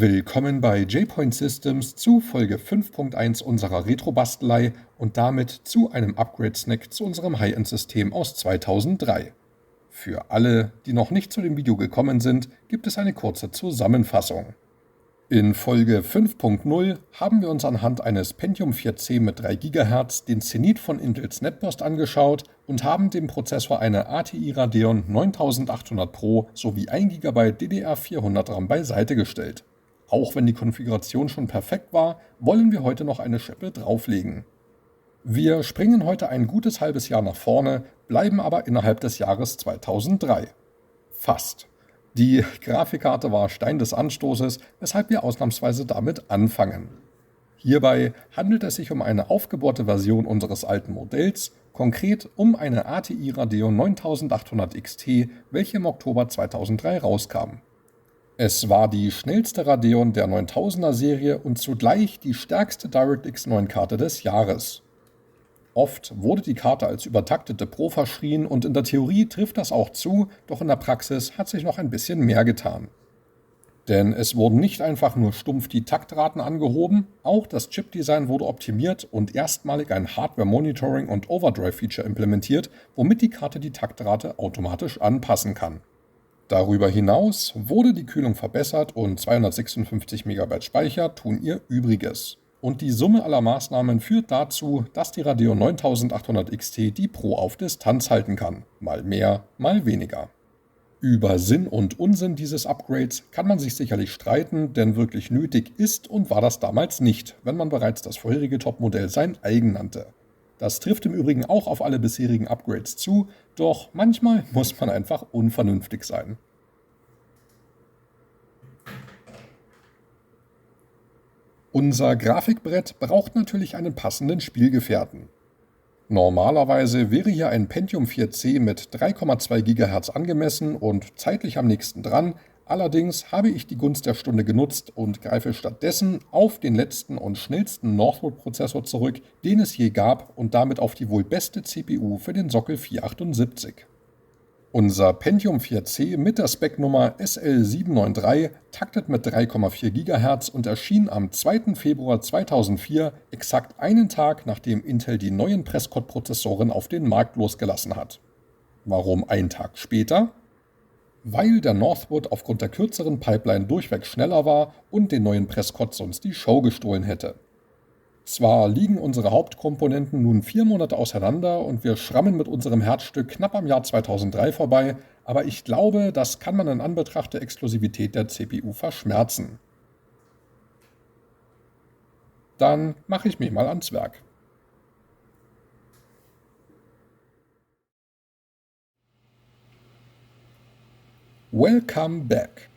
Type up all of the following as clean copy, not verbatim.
Willkommen bei J-Point Systems zu Folge 5.1 unserer Retro-Bastelei und damit zu einem Upgrade-Snack zu unserem High-End-System aus 2003. Für alle, die noch nicht zu dem Video gekommen sind, gibt es eine kurze Zusammenfassung. In Folge 5.0 haben wir uns anhand eines Pentium 4C mit 3 GHz den Zenith von Intels Netburst angeschaut und haben dem Prozessor eine ATI Radeon 9800 Pro sowie 1 GB DDR400 RAM beiseite gestellt. Auch wenn die Konfiguration schon perfekt war, wollen wir heute noch eine Schippe drauflegen. Wir springen heute ein gutes halbes Jahr nach vorne, bleiben aber innerhalb des Jahres 2003. Fast. Die Grafikkarte war Stein des Anstoßes, weshalb wir ausnahmsweise damit anfangen. Hierbei handelt es sich um eine aufgebohrte Version unseres alten Modells, konkret um eine ATI Radeon 9800 XT, welche im Oktober 2003 rauskam. Es war die schnellste Radeon der 9000er Serie und zugleich die stärkste DirectX 9 Karte des Jahres. Oft wurde die Karte als übertaktete Pro verschrien und in der Theorie trifft das auch zu, doch in der Praxis hat sich noch ein bisschen mehr getan. Denn es wurden nicht einfach nur stumpf die Taktraten angehoben, auch das Chipdesign wurde optimiert und erstmalig ein Hardware-Monitoring- und Overdrive-Feature implementiert, womit die Karte die Taktrate automatisch anpassen kann. Darüber hinaus wurde die Kühlung verbessert und 256 MB Speicher tun ihr Übriges. Und die Summe aller Maßnahmen führt dazu, dass die Radeon 9800 XT die Pro auf Distanz halten kann. Mal mehr, mal weniger. Über Sinn und Unsinn dieses Upgrades kann man sich sicherlich streiten, denn wirklich nötig ist und war das damals nicht, wenn man bereits das vorherige Topmodell sein eigen nannte. Das trifft im Übrigen auch auf alle bisherigen Upgrades zu, doch manchmal muss man einfach unvernünftig sein. Unser Grafikbrett braucht natürlich einen passenden Spielgefährten. Normalerweise wäre hier ein Pentium 4C mit 3,2 GHz angemessen und zeitlich am nächsten dran, allerdings habe ich die Gunst der Stunde genutzt und greife stattdessen auf den letzten und schnellsten Northwood-Prozessor zurück, den es je gab und damit auf die wohl beste CPU für den Sockel 478. Unser Pentium 4C mit der Spec-Nummer SL793 taktet mit 3,4 GHz und erschien am 2. Februar 2004, exakt einen Tag nachdem Intel die neuen Prescott-Prozessoren auf den Markt losgelassen hat. Warum einen Tag später? Weil der Northwood aufgrund der kürzeren Pipeline durchweg schneller war und den neuen Prescott sonst die Show gestohlen hätte. Zwar liegen unsere Hauptkomponenten nun 4 Monate auseinander und wir schrammen mit unserem Herzstück knapp am Jahr 2003 vorbei, aber ich glaube, das kann man in Anbetracht der Exklusivität der CPU verschmerzen. Dann mache ich mich mal ans Werk. Welcome back!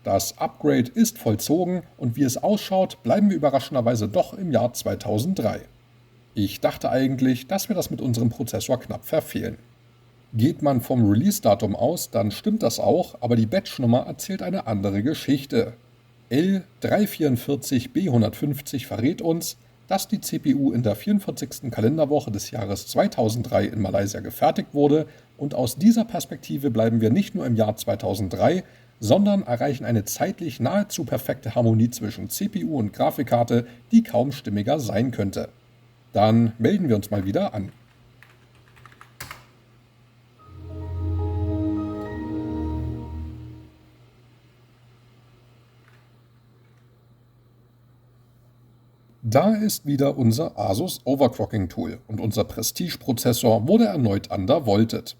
Das Upgrade ist vollzogen und wie es ausschaut, bleiben wir überraschenderweise doch im Jahr 2003. Ich dachte eigentlich, dass wir das mit unserem Prozessor knapp verfehlen. Geht man vom Release-Datum aus, dann stimmt das auch, aber die Batchnummer erzählt eine andere Geschichte. L344B150 verrät uns, dass die CPU in der 44. Kalenderwoche des Jahres 2003 in Malaysia gefertigt wurde und aus dieser Perspektive bleiben wir nicht nur im Jahr 2003, sondern erreichen eine zeitlich nahezu perfekte Harmonie zwischen CPU und Grafikkarte, die kaum stimmiger sein könnte. Dann melden wir uns mal wieder an. Da ist wieder unser Asus Overclocking Tool und unser Prestige-Prozessor wurde erneut undervolted.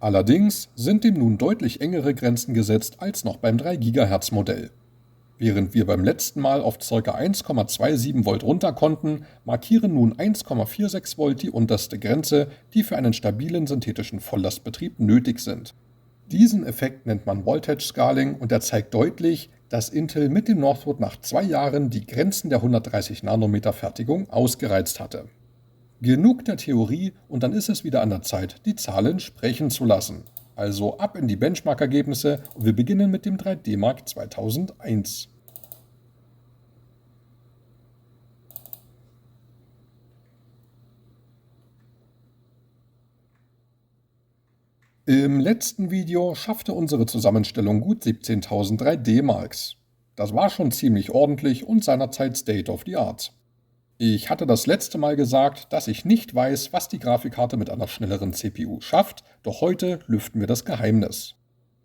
Allerdings sind dem nun deutlich engere Grenzen gesetzt als noch beim 3 GHz Modell. Während wir beim letzten Mal auf ca. 1,27 Volt runter konnten, markieren nun 1,46 Volt die unterste Grenze, die für einen stabilen synthetischen Volllastbetrieb nötig sind. Diesen Effekt nennt man Voltage Scaling und er zeigt deutlich, dass Intel mit dem Northwood nach 2 Jahren die Grenzen der 130 Nanometer Fertigung ausgereizt hatte. Genug der Theorie und dann ist es wieder an der Zeit, die Zahlen sprechen zu lassen. Also ab in die Benchmark-Ergebnisse und wir beginnen mit dem 3D-Mark 2001. Im letzten Video schaffte unsere Zusammenstellung gut 17.000 3D-Marks. Das war schon ziemlich ordentlich und seinerzeit State of the Art. Ich hatte das letzte Mal gesagt, dass ich nicht weiß, was die Grafikkarte mit einer schnelleren CPU schafft, doch heute lüften wir das Geheimnis.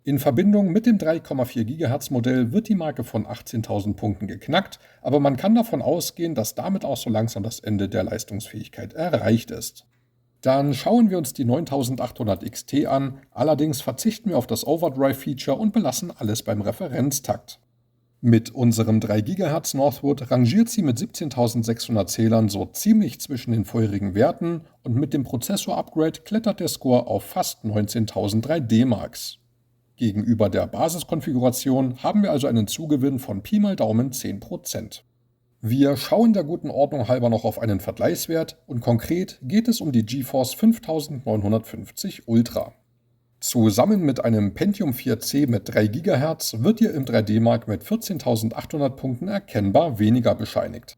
In Verbindung mit dem 3,4 GHz Modell wird die Marke von 18.000 Punkten geknackt, aber man kann davon ausgehen, dass damit auch so langsam das Ende der Leistungsfähigkeit erreicht ist. Dann schauen wir uns die 9800 XT an, allerdings verzichten wir auf das Overdrive-Feature und belassen alles beim Referenztakt. Mit unserem 3 GHz Northwood rangiert sie mit 17.600 Zählern so ziemlich zwischen den vorherigen Werten und mit dem Prozessor-Upgrade klettert der Score auf fast 19.000 3D-Marks. Gegenüber der Basiskonfiguration haben wir also einen Zugewinn von Pi mal Daumen 10%. Wir schauen der guten Ordnung halber noch auf einen Vergleichswert und konkret geht es um die GeForce 5950 Ultra. Zusammen mit einem Pentium 4C mit 3 GHz wird ihr im 3D-Mark mit 14.800 Punkten erkennbar weniger bescheinigt.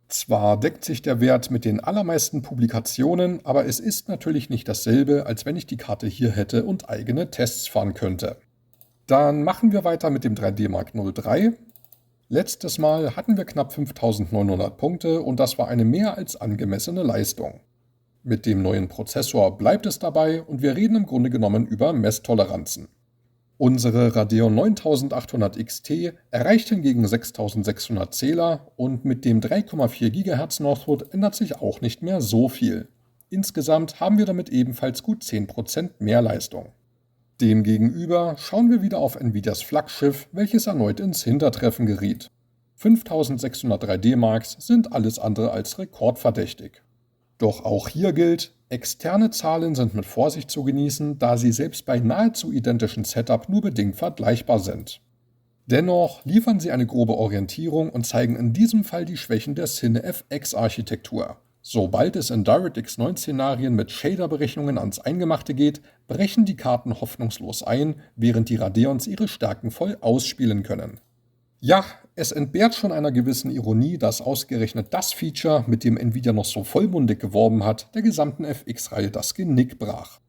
Zwar deckt sich der Wert mit den allermeisten Publikationen, aber es ist natürlich nicht dasselbe, als wenn ich die Karte hier hätte und eigene Tests fahren könnte. Dann machen wir weiter mit dem 3D Mark 03. Letztes Mal hatten wir knapp 5.900 Punkte und das war eine mehr als angemessene Leistung. Mit dem neuen Prozessor bleibt es dabei und wir reden im Grunde genommen über Messtoleranzen. Unsere Radeon 9800 XT erreicht hingegen 6600 Zähler und mit dem 3,4 GHz Northwood ändert sich auch nicht mehr so viel. Insgesamt haben wir damit ebenfalls gut 10% mehr Leistung. Demgegenüber schauen wir wieder auf Nvidias Flaggschiff, welches erneut ins Hintertreffen geriet. 5600 3D-Marks sind alles andere als rekordverdächtig. Doch auch hier gilt, externe Zahlen sind mit Vorsicht zu genießen, da sie selbst bei nahezu identischen Setup nur bedingt vergleichbar sind. Dennoch liefern sie eine grobe Orientierung und zeigen in diesem Fall die Schwächen der CineFX-Architektur. Sobald es in DirectX 9-Szenarien mit Shader-Berechnungen ans Eingemachte geht, brechen die Karten hoffnungslos ein, während die Radeons ihre Stärken voll ausspielen können. Ja, es entbehrt schon einer gewissen Ironie, dass ausgerechnet das Feature, mit dem Nvidia noch so vollmundig geworben hat, der gesamten FX-Reihe das Genick brach.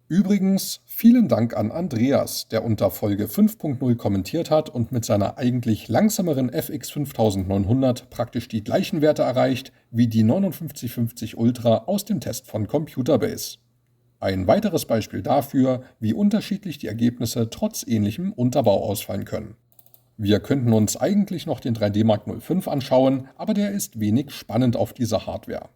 Übrigens, vielen Dank an Andreas, der unter Folge 5.0 kommentiert hat und mit seiner eigentlich langsameren FX 5900 praktisch die gleichen Werte erreicht wie die 5950 Ultra aus dem Test von Computerbase. Ein weiteres Beispiel dafür, wie unterschiedlich die Ergebnisse trotz ähnlichem Unterbau ausfallen können. Wir könnten uns eigentlich noch den 3D Mark 05 anschauen, aber der ist wenig spannend auf dieser Hardware.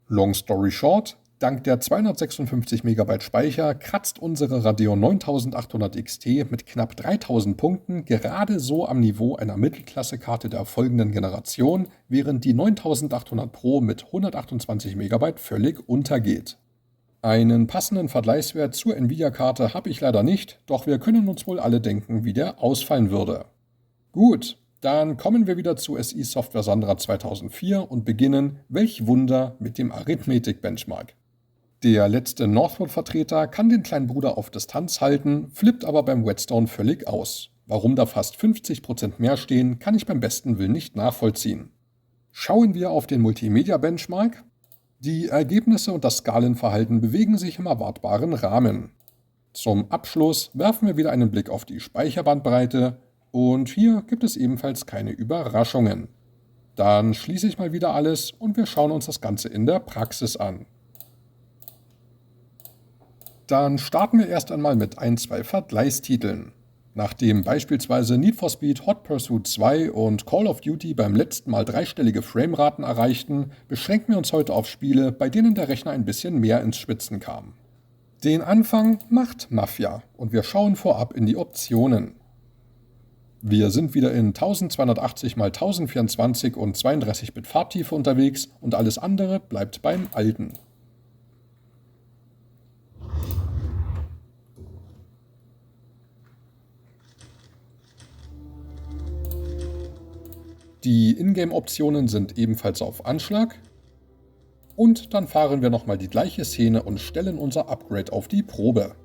Long story short, dank der 256 MB Speicher kratzt unsere Radeon 9800 XT mit knapp 3000 Punkten gerade so am Niveau einer Mittelklasse-Karte der folgenden Generation, während die 9800 Pro mit 128 MB völlig untergeht. Einen passenden Vergleichswert zur Nvidia-Karte habe ich leider nicht, doch wir können uns wohl alle denken, wie der ausfallen würde. Gut, dann kommen wir wieder zu SI Software Sandra 2004 und beginnen, welch Wunder, mit dem Arithmetik-Benchmark. Der letzte Northwood-Vertreter kann den kleinen Bruder auf Distanz halten, flippt aber beim Whetstone völlig aus. Warum da fast 50% mehr stehen, kann ich beim besten Willen nicht nachvollziehen. Schauen wir auf den Multimedia-Benchmark. Die Ergebnisse und das Skalenverhalten bewegen sich im erwartbaren Rahmen. Zum Abschluss werfen wir wieder einen Blick auf die Speicherbandbreite und hier gibt es ebenfalls keine Überraschungen. Dann schließe ich mal wieder alles und wir schauen uns das Ganze in der Praxis an. Dann starten wir erst einmal mit zwei Vergleichstiteln. Nachdem beispielsweise Need for Speed Hot Pursuit 2 und Call of Duty beim letzten Mal dreistellige Frameraten erreichten, beschränken wir uns heute auf Spiele, bei denen der Rechner ein bisschen mehr ins Schwitzen kam. Den Anfang macht Mafia und wir schauen vorab in die Optionen. Wir sind wieder in 1280 x 1024 und 32-Bit Farbtiefe unterwegs und alles andere bleibt beim Alten. Die Ingame-Optionen sind ebenfalls auf Anschlag. Und dann fahren wir nochmal die gleiche Szene und stellen unser Upgrade auf die Probe.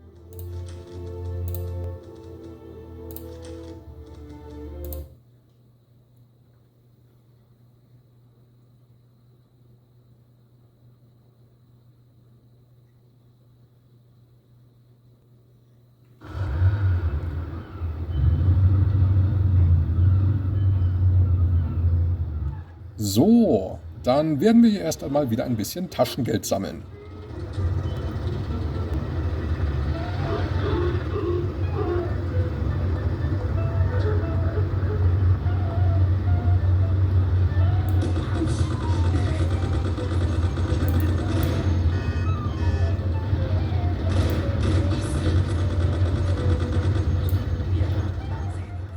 So, dann werden wir hier erst einmal wieder ein bisschen Taschengeld sammeln.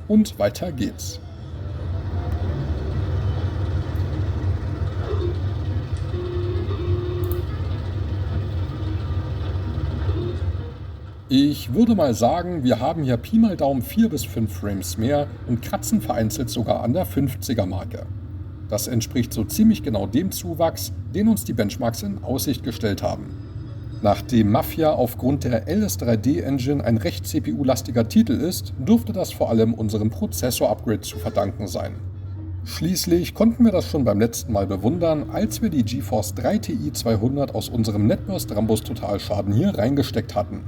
Und weiter geht's. Ich würde mal sagen, wir haben hier Pi mal Daumen 4 bis 5 Frames mehr und kratzen vereinzelt sogar an der 50er-Marke. Das entspricht so ziemlich genau dem Zuwachs, den uns die Benchmarks in Aussicht gestellt haben. Nachdem Mafia aufgrund der LS3D-Engine ein recht CPU-lastiger Titel ist, dürfte das vor allem unserem Prozessor-Upgrade zu verdanken sein. Schließlich konnten wir das schon beim letzten Mal bewundern, als wir die GeForce 3 Ti 200 aus unserem Netburst Rambus Totalschaden hier reingesteckt hatten.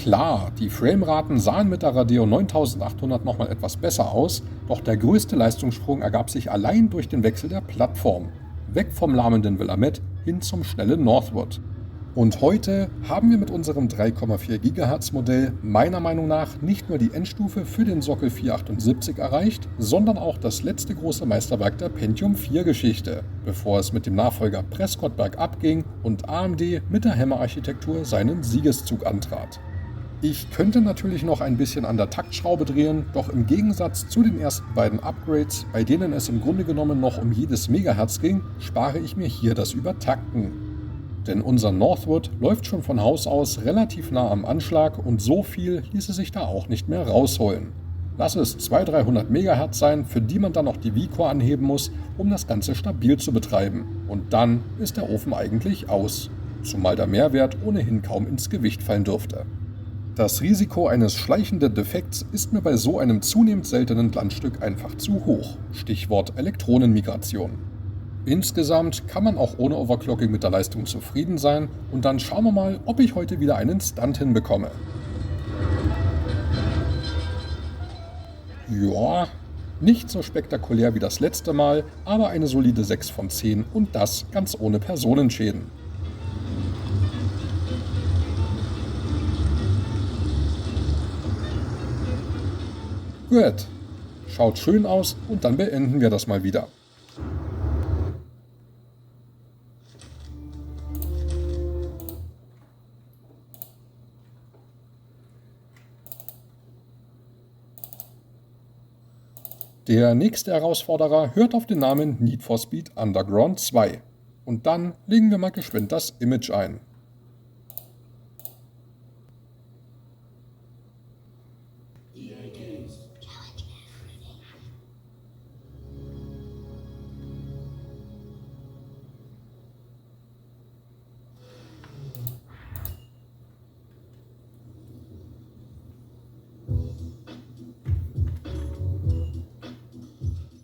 Klar, die Frameraten sahen mit der Radeon 9800 nochmal etwas besser aus, doch der größte Leistungssprung ergab sich allein durch den Wechsel der Plattform. Weg vom lahmenden Willamette hin zum schnellen Northwood. Und heute haben wir mit unserem 3,4 GHz Modell meiner Meinung nach nicht nur die Endstufe für den Sockel 478 erreicht, sondern auch das letzte große Meisterwerk der Pentium 4 Geschichte, bevor es mit dem Nachfolger Prescott bergab ging und AMD mit der Hammer-Architektur seinen Siegeszug antrat. Ich könnte natürlich noch ein bisschen an der Taktschraube drehen, doch im Gegensatz zu den ersten beiden Upgrades, bei denen es im Grunde genommen noch um jedes Megahertz ging, spare ich mir hier das Übertakten. Denn unser Northwood läuft schon von Haus aus relativ nah am Anschlag und so viel ließe sich da auch nicht mehr rausholen. Lass es 200-300 MHz sein, für die man dann noch die V-Core anheben muss, um das Ganze stabil zu betreiben. Und dann ist der Ofen eigentlich aus. Zumal der Mehrwert ohnehin kaum ins Gewicht fallen dürfte. Das Risiko eines schleichenden Defekts ist mir bei so einem zunehmend seltenen Glanzstück einfach zu hoch. Stichwort Elektronenmigration. Insgesamt kann man auch ohne Overclocking mit der Leistung zufrieden sein und dann schauen wir mal, ob ich heute wieder einen Stunt hinbekomme. Ja, nicht so spektakulär wie das letzte Mal, aber eine solide 6 von 10 und das ganz ohne Personenschäden. Gut, schaut schön aus und dann beenden wir das mal wieder. Der nächste Herausforderer hört auf den Namen Need for Speed Underground 2. Und dann legen wir mal geschwind das Image ein.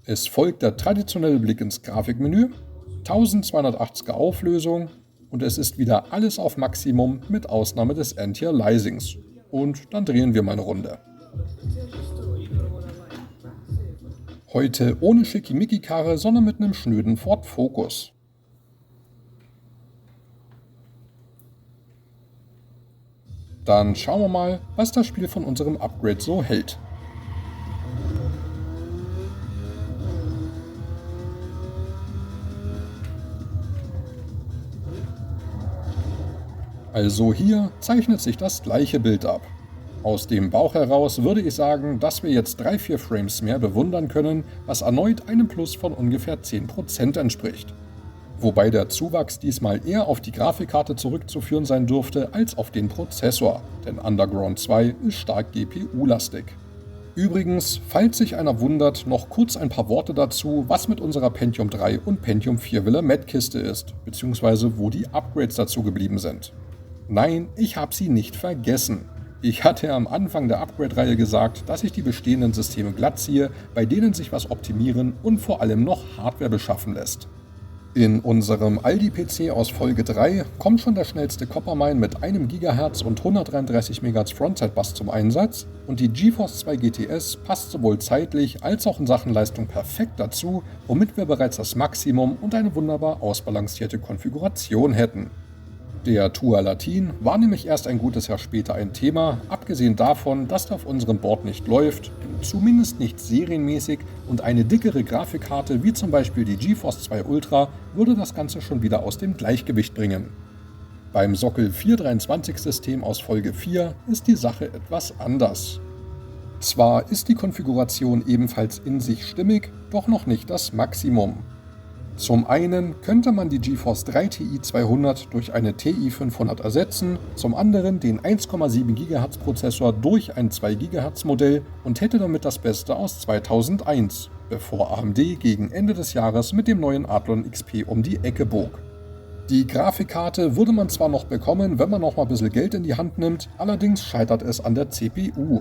Es folgt der traditionelle Blick ins Grafikmenü, 1280er Auflösung und es ist wieder alles auf Maximum mit Ausnahme des Anti-Aliasings. Und dann drehen wir mal eine Runde. Heute ohne Schickimicki-Karre, sondern mit einem schnöden Ford Focus. Dann schauen wir mal, was das Spiel von unserem Upgrade so hält. Also hier zeichnet sich das gleiche Bild ab. Aus dem Bauch heraus würde ich sagen, dass wir jetzt 3-4 Frames mehr bewundern können, was erneut einem Plus von ungefähr 10% entspricht. Wobei der Zuwachs diesmal eher auf die Grafikkarte zurückzuführen sein dürfte als auf den Prozessor, denn Underground 2 ist stark GPU-lastig. Übrigens, falls sich einer wundert, noch kurz ein paar Worte dazu, was mit unserer Pentium 3 und Pentium 4 Willamette-Kiste ist, beziehungsweise wo die Upgrades dazu geblieben sind. Nein, ich habe sie nicht vergessen. Ich hatte am Anfang der Upgrade-Reihe gesagt, dass ich die bestehenden Systeme glatt ziehe, bei denen sich was optimieren und vor allem noch Hardware beschaffen lässt. In unserem Aldi-PC aus Folge 3 kommt schon der schnellste Coppermine mit 1 GHz und 133 MHz Frontside-Bus zum Einsatz und die GeForce 2 GTS passt sowohl zeitlich als auch in Sachen Leistung perfekt dazu, womit wir bereits das Maximum und eine wunderbar ausbalancierte Konfiguration hätten. Der Tua Latin war nämlich erst ein gutes Jahr später ein Thema, abgesehen davon, dass der auf unserem Board nicht läuft, zumindest nicht serienmäßig, und eine dickere Grafikkarte wie zum Beispiel die GeForce 2 Ultra würde das Ganze schon wieder aus dem Gleichgewicht bringen. Beim Sockel 423-System aus Folge 4 ist die Sache etwas anders. Zwar ist die Konfiguration ebenfalls in sich stimmig, doch noch nicht das Maximum. Zum einen könnte man die GeForce 3 Ti 200 durch eine Ti 500 ersetzen, zum anderen den 1,7 GHz Prozessor durch ein 2 GHz Modell und hätte damit das Beste aus 2001, bevor AMD gegen Ende des Jahres mit dem neuen Athlon XP um die Ecke bog. Die Grafikkarte würde man zwar noch bekommen, wenn man noch mal ein bisschen Geld in die Hand nimmt, allerdings scheitert es an der CPU.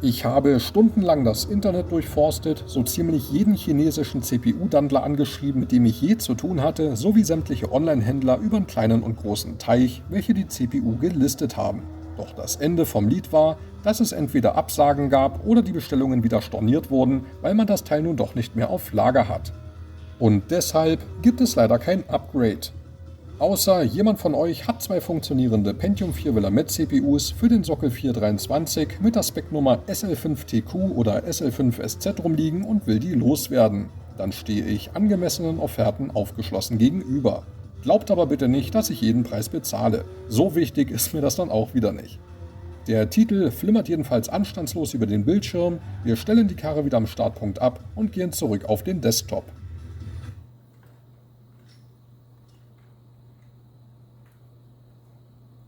Ich habe stundenlang das Internet durchforstet, so ziemlich jeden chinesischen CPU-Dandler angeschrieben, mit dem ich je zu tun hatte, sowie sämtliche Online-Händler über einen kleinen und großen Teich, welche die CPU gelistet haben. Doch das Ende vom Lied war, dass es entweder Absagen gab oder die Bestellungen wieder storniert wurden, weil man das Teil nun doch nicht mehr auf Lager hat. Und deshalb gibt es leider kein Upgrade. Außer jemand von euch hat 2 funktionierende Pentium 4 Willamette CPUs für den Sockel 423 mit der Spec-Nummer SL5TQ oder SL5SZ rumliegen und will die loswerden. Dann stehe ich angemessenen Offerten aufgeschlossen gegenüber. Glaubt aber bitte nicht, dass ich jeden Preis bezahle. So wichtig ist mir das dann auch wieder nicht. Der Titel flimmert jedenfalls anstandslos über den Bildschirm, wir stellen die Karre wieder am Startpunkt ab und gehen zurück auf den Desktop.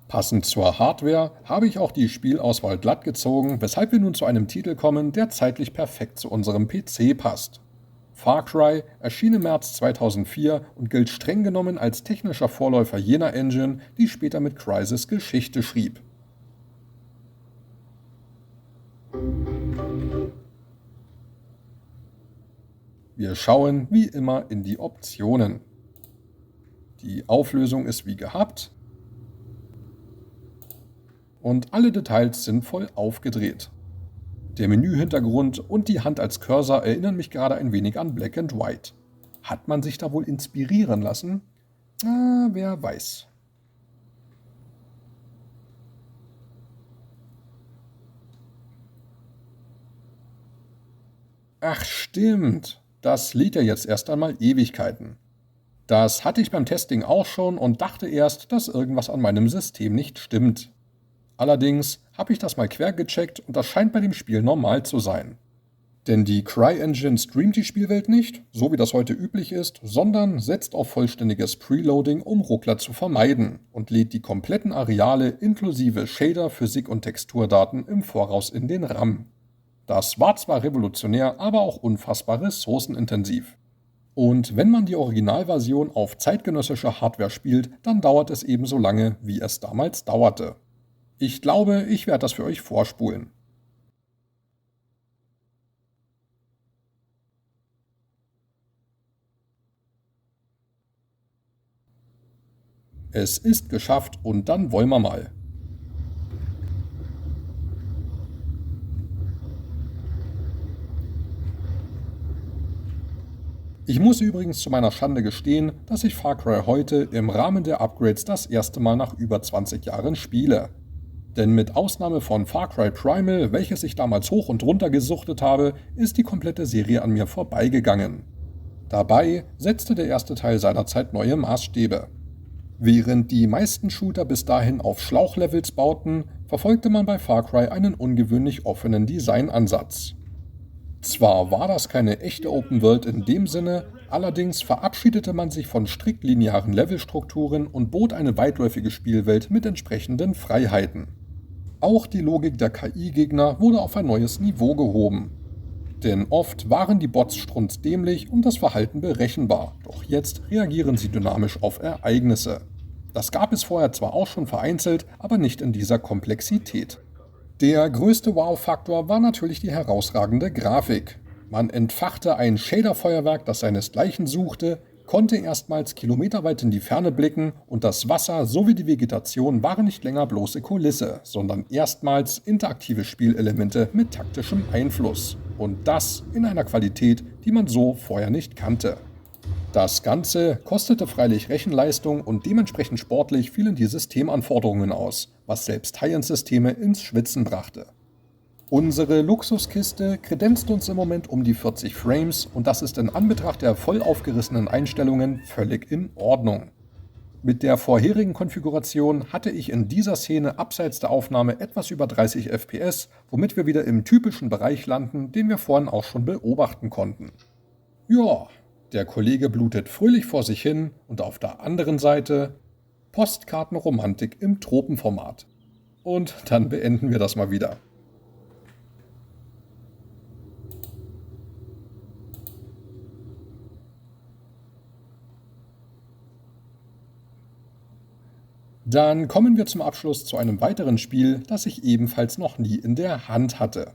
Passend zur Hardware habe ich auch die Spielauswahl glatt gezogen, weshalb wir nun zu einem Titel kommen, der zeitlich perfekt zu unserem PC passt. Far Cry erschien im März 2004 und gilt streng genommen als technischer Vorläufer jener Engine, die später mit Crysis Geschichte schrieb. Wir schauen wie immer in die Optionen. Die Auflösung ist wie gehabt. Und alle Details sind voll aufgedreht. Der Menühintergrund und die Hand als Cursor erinnern mich gerade ein wenig an Black and White. Hat man sich da wohl inspirieren lassen? Wer weiß. Ach stimmt, das lädt ja jetzt erst einmal Ewigkeiten. Das hatte ich beim Testing auch schon und dachte erst, dass irgendwas an meinem System nicht stimmt. Allerdings habe ich das mal quer gecheckt und das scheint bei dem Spiel normal zu sein. Denn die CryEngine streamt die Spielwelt nicht, so wie das heute üblich ist, sondern setzt auf vollständiges Preloading, um Ruckler zu vermeiden und lädt die kompletten Areale inklusive Shader, Physik und Texturdaten im Voraus in den RAM. Das war zwar revolutionär, aber auch unfassbar ressourcenintensiv. Und wenn man die Originalversion auf zeitgenössischer Hardware spielt, dann dauert es ebenso lange, wie es damals dauerte. Ich glaube, ich werde das für euch vorspulen. Es ist geschafft und dann wollen wir mal. Ich muss übrigens zu meiner Schande gestehen, dass ich Far Cry heute im Rahmen der Upgrades das erste Mal nach über 20 Jahren spiele. Denn mit Ausnahme von Far Cry Primal, welches ich damals hoch und runter gesuchtet habe, ist die komplette Serie an mir vorbeigegangen. Dabei setzte der erste Teil seinerzeit neue Maßstäbe. Während die meisten Shooter bis dahin auf Schlauchlevels bauten, verfolgte man bei Far Cry einen ungewöhnlich offenen Designansatz. Zwar war das keine echte Open World in dem Sinne, allerdings verabschiedete man sich von strikt linearen Levelstrukturen und bot eine weitläufige Spielwelt mit entsprechenden Freiheiten. Auch die Logik der KI-Gegner wurde auf ein neues Niveau gehoben. Denn oft waren die Bots strunzdämlich und das Verhalten berechenbar, doch jetzt reagieren sie dynamisch auf Ereignisse. Das gab es vorher zwar auch schon vereinzelt, aber nicht in dieser Komplexität. Der größte Wow-Faktor war natürlich die herausragende Grafik. Man entfachte ein Shader-Feuerwerk, das seinesgleichen suchte, konnte erstmals kilometerweit in die Ferne blicken und das Wasser sowie die Vegetation waren nicht länger bloße Kulisse, sondern erstmals interaktive Spielelemente mit taktischem Einfluss. Und das in einer Qualität, die man so vorher nicht kannte. Das Ganze kostete freilich Rechenleistung und dementsprechend sportlich fielen die Systemanforderungen aus, was selbst High-End-Systeme ins Schwitzen brachte. Unsere Luxuskiste kredenzt uns im Moment um die 40 Frames und das ist in Anbetracht der voll aufgerissenen Einstellungen völlig in Ordnung. Mit der vorherigen Konfiguration hatte ich in dieser Szene abseits der Aufnahme etwas über 30 FPS, womit wir wieder im typischen Bereich landen, den wir vorhin auch schon beobachten konnten. Ja, der Kollege blutet fröhlich vor sich hin und auf der anderen Seite Postkartenromantik im Tropenformat. Und dann beenden wir das mal wieder. Dann kommen wir zum Abschluss zu einem weiteren Spiel, das ich ebenfalls noch nie in der Hand hatte.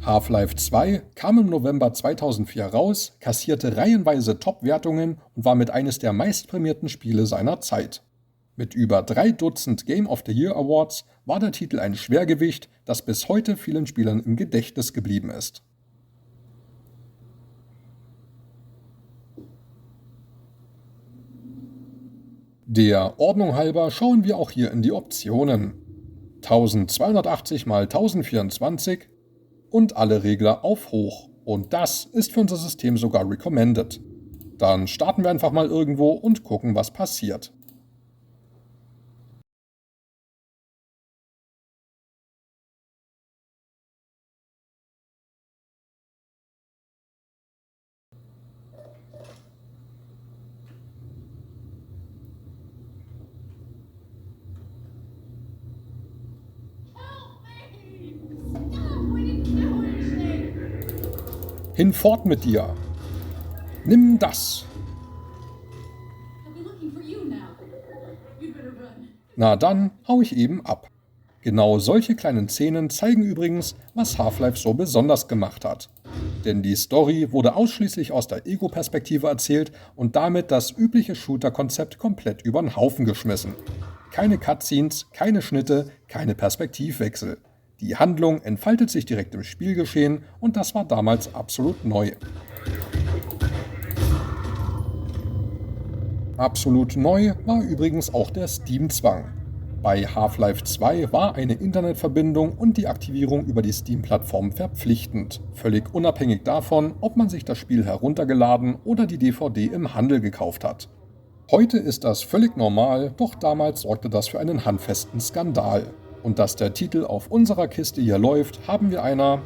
Half-Life 2 kam im November 2004 raus, kassierte reihenweise Top-Wertungen und war mit eines der meistprämierten Spiele seiner Zeit. Mit über 3 Dutzend Game of the Year Awards war der Titel ein Schwergewicht, das bis heute vielen Spielern im Gedächtnis geblieben ist. Der Ordnung halber schauen wir auch hier in die Optionen. 1280 x 1024 und alle Regler auf Hoch. Und das ist für unser System sogar recommended. Dann starten wir einfach mal irgendwo und gucken, was passiert. Hinfort mit dir! Nimm das! Na dann hau ich eben ab. Genau solche kleinen Szenen zeigen übrigens, was Half-Life so besonders gemacht hat. Denn die Story wurde ausschließlich aus der Ego-Perspektive erzählt und damit das übliche Shooter-Konzept komplett über den Haufen geschmissen. Keine Cutscenes, keine Schnitte, keine Perspektivwechsel. Die Handlung entfaltet sich direkt im Spielgeschehen und das war damals absolut neu. Absolut neu war übrigens auch der Steam-Zwang. Bei Half-Life 2 war eine Internetverbindung und die Aktivierung über die Steam-Plattform verpflichtend, völlig unabhängig davon, ob man sich das Spiel heruntergeladen oder die DVD im Handel gekauft hat. Heute ist das völlig normal, doch damals sorgte das für einen handfesten Skandal. Und dass der Titel auf unserer Kiste hier läuft, haben wir einer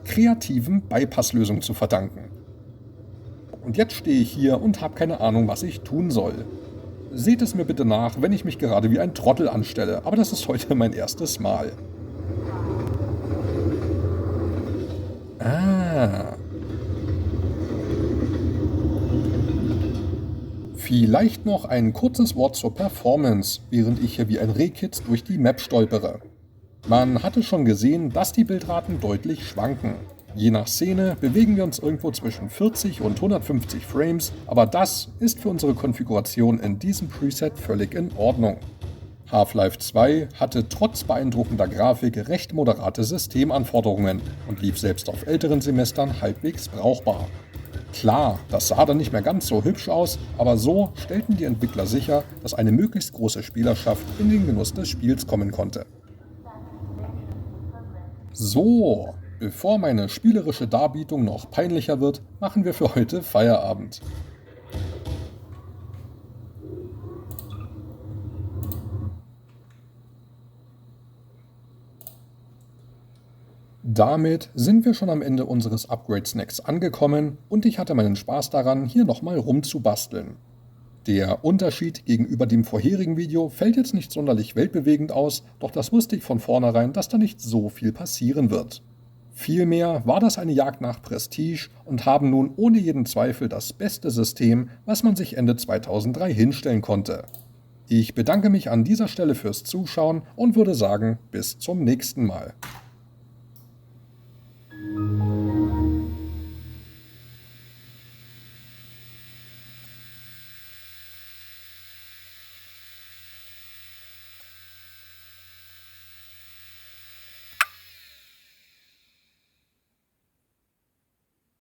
kreativen Bypasslösung zu verdanken. Und jetzt stehe ich hier und habe keine Ahnung, was ich tun soll. Seht es mir bitte nach, wenn ich mich gerade wie ein Trottel anstelle, aber das ist heute mein erstes Mal. Vielleicht noch ein kurzes Wort zur Performance, während ich hier wie ein Rehkitz durch die Map stolpere. Man hatte schon gesehen, dass die Bildraten deutlich schwanken. Je nach Szene bewegen wir uns irgendwo zwischen 40 und 150 Frames, aber das ist für unsere Konfiguration in diesem Preset völlig in Ordnung. Half-Life 2 hatte trotz beeindruckender Grafik recht moderate Systemanforderungen und lief selbst auf älteren Semestern halbwegs brauchbar. Klar, das sah dann nicht mehr ganz so hübsch aus, aber so stellten die Entwickler sicher, dass eine möglichst große Spielerschaft in den Genuss des Spiels kommen konnte. So, bevor meine spielerische Darbietung noch peinlicher wird, machen wir für heute Feierabend. Damit sind wir schon am Ende unseres Upgrade-Snacks angekommen und ich hatte meinen Spaß daran, hier nochmal rumzubasteln. Der Unterschied gegenüber dem vorherigen Video fällt jetzt nicht sonderlich weltbewegend aus, doch das wusste ich von vornherein, dass da nicht so viel passieren wird. Vielmehr war das eine Jagd nach Prestige und haben nun ohne jeden Zweifel das beste System, was man sich Ende 2003 hinstellen konnte. Ich bedanke mich an dieser Stelle fürs Zuschauen und würde sagen, bis zum nächsten Mal.